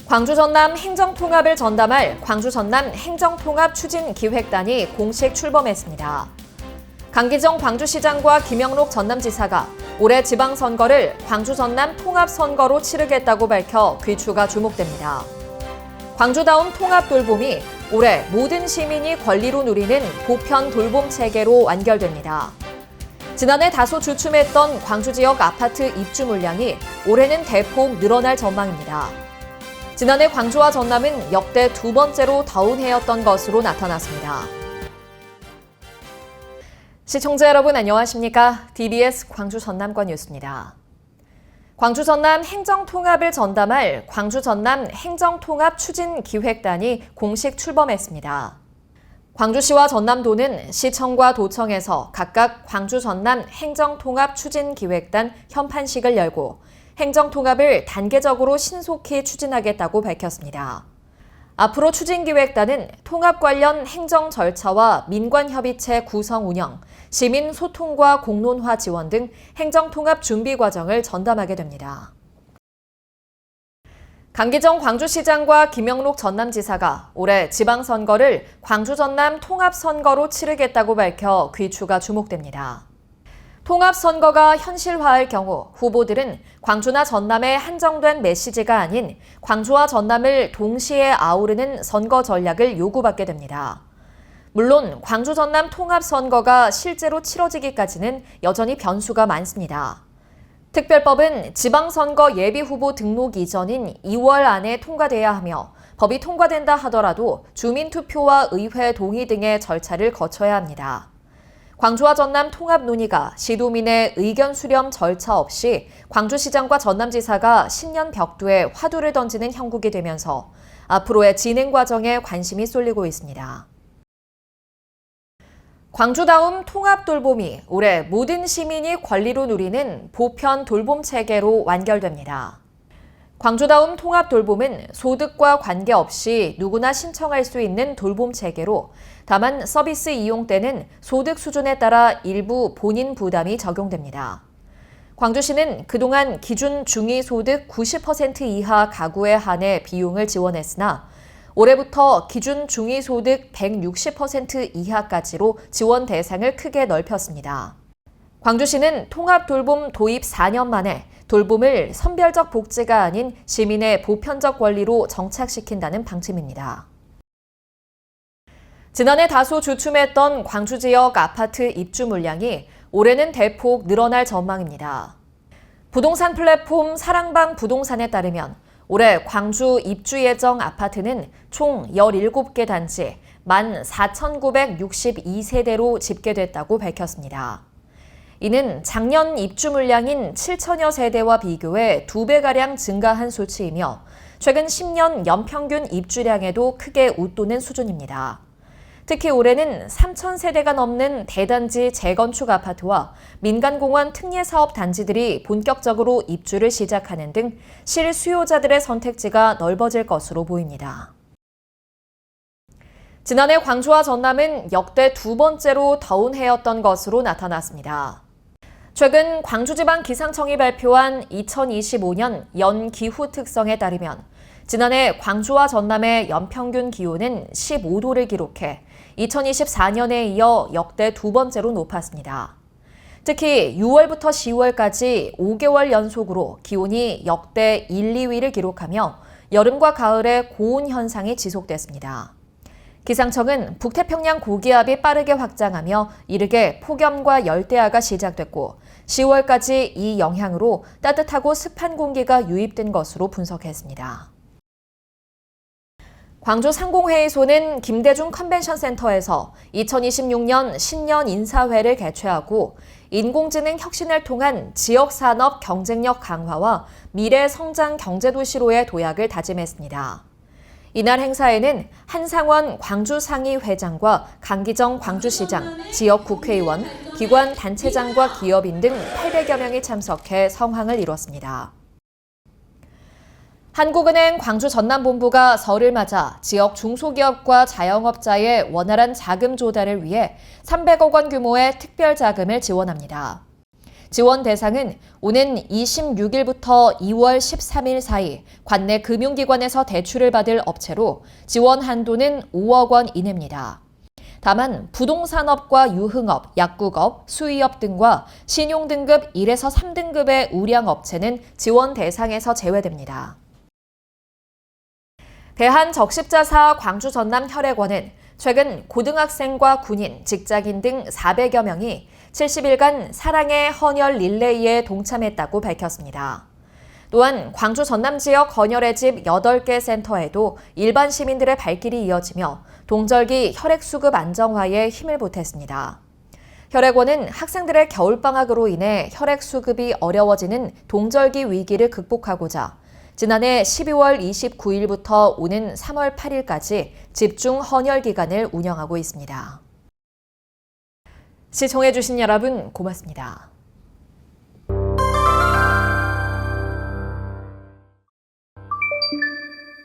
광주 전남 행정통합을 전담할 광주 전남 행정통합추진기획단이 공식 출범했습니다. 강기정 광주시장과 김영록 전남지사가 올해 지방선거를 광주 전남 통합선거로 치르겠다고 밝혀 귀추가 주목됩니다. 광주다운 통합돌봄이 올해 모든 시민이 권리로 누리는 보편 돌봄 체계로 완결됩니다. 지난해 다소 주춤했던 광주 지역 아파트 입주 물량이 올해는 대폭 늘어날 전망입니다. 지난해 광주와 전남은 역대 두 번째로 더운 해였던 것으로 나타났습니다. 시청자 여러분 안녕하십니까? DBS 광주 전남권 뉴스입니다. 광주 전남 행정통합을 전담할 광주 전남 행정통합추진기획단이 공식 출범했습니다. 광주시와 전남도는 시청과 도청에서 각각 광주 전남 행정통합추진기획단 현판식을 열고 행정통합을 단계적으로 신속히 추진하겠다고 밝혔습니다. 앞으로 추진기획단은 통합 관련 행정 절차와 민관협의체 구성 운영, 시민 소통과 공론화 지원 등 행정통합 준비 과정을 전담하게 됩니다. 강기정 광주시장과 김영록 전남지사가 올해 지방선거를 광주 전남 통합선거로 치르겠다고 밝혀 귀추가 주목됩니다. 통합선거가 현실화할 경우 후보들은 광주나 전남에 한정된 메시지가 아닌 광주와 전남을 동시에 아우르는 선거 전략을 요구받게 됩니다. 물론 광주 전남 통합선거가 실제로 치러지기까지는 여전히 변수가 많습니다. 특별법은 지방선거 예비후보 등록 이전인 2월 안에 통과돼야 하며 법이 통과된다 하더라도 주민투표와 의회 동의 등의 절차를 거쳐야 합니다. 광주와 전남 통합 논의가 시도민의 의견 수렴 절차 없이 광주시장과 전남지사가 신년 벽두에 화두를 던지는 형국이 되면서 앞으로의 진행 과정에 관심이 쏠리고 있습니다. 광주다움 통합 돌봄이 올해 모든 시민이 권리로 누리는 보편 돌봄 체계로 완결됩니다. 광주다움 통합 돌봄은 소득과 관계없이 누구나 신청할 수 있는 돌봄 체계로 다만 서비스 이용 때는 소득 수준에 따라 일부 본인 부담이 적용됩니다. 광주시는 그동안 기준 중위소득 90% 이하 가구에 한해 비용을 지원했으나 올해부터 기준 중위소득 160% 이하까지로 지원 대상을 크게 넓혔습니다. 광주시는 통합돌봄 도입 4년 만에 돌봄을 선별적 복지가 아닌 시민의 보편적 권리로 정착시킨다는 방침입니다. 지난해 다소 주춤했던 광주 지역 아파트 입주 물량이 올해는 대폭 늘어날 전망입니다. 부동산 플랫폼 사랑방 부동산에 따르면 올해 광주 입주 예정 아파트는 총 17개 단지 14,962세대로 집계됐다고 밝혔습니다. 이는 작년 입주 물량인 7천여 세대와 비교해 2배가량 증가한 수치이며 최근 10년 연평균 입주량에도 크게 웃도는 수준입니다. 특히 올해는 3,000세대가 넘는 대단지 재건축 아파트와 민간공원 특례사업 단지들이 본격적으로 입주를 시작하는 등 실수요자들의 선택지가 넓어질 것으로 보입니다. 지난해 광주와 전남은 역대 두 번째로 더운 해였던 것으로 나타났습니다. 최근 광주지방기상청이 발표한 2025년 연기후 특성에 따르면 지난해 광주와 전남의 연평균 기온은 15도를 기록해 2024년에 이어 역대 두 번째로 높았습니다. 특히 6월부터 10월까지 5개월 연속으로 기온이 역대 1, 2위를 기록하며 여름과 가을에 고온 현상이 지속됐습니다. 기상청은 북태평양 고기압이 빠르게 확장하며 이르게 폭염과 열대야가 시작됐고 10월까지 이 영향으로 따뜻하고 습한 공기가 유입된 것으로 분석했습니다. 광주 상공회의소는 김대중 컨벤션센터에서 2026년 신년 인사회를 개최하고 인공지능 혁신을 통한 지역산업 경쟁력 강화와 미래 성장 경제도시로의 도약을 다짐했습니다. 이날 행사에는 한상원 광주상위 회장과 강기정 광주시장, 지역 국회의원, 기관 단체장과 기업인 등 800여 명이 참석해 성황을 이뤘습니다. 한국은행 광주 전남본부가 설을 맞아 지역 중소기업과 자영업자의 원활한 자금 조달을 위해 300억 원 규모의 특별자금을 지원합니다. 지원 대상은 오는 26일부터 2월 13일 사이 관내 금융기관에서 대출을 받을 업체로 지원 한도는 5억 원 이내입니다. 다만 부동산업과 유흥업, 약국업, 수의업 등과 신용등급 1에서 3등급의 우량업체는 지원 대상에서 제외됩니다. 대한적십자사 광주 전남 혈액원은 최근 고등학생과 군인, 직장인 등 400여 명이 70일간 사랑의 헌혈 릴레이에 동참했다고 밝혔습니다. 또한 광주 전남 지역 헌혈의 집 8개 센터에도 일반 시민들의 발길이 이어지며 동절기 혈액 수급 안정화에 힘을 보탰습니다. 혈액원은 학생들의 겨울방학으로 인해 혈액 수급이 어려워지는 동절기 위기를 극복하고자 지난해 12월 29일부터 오는 3월 8일까지 집중 헌혈 기간을 운영하고 있습니다. 시청해주신 여러분 고맙습니다.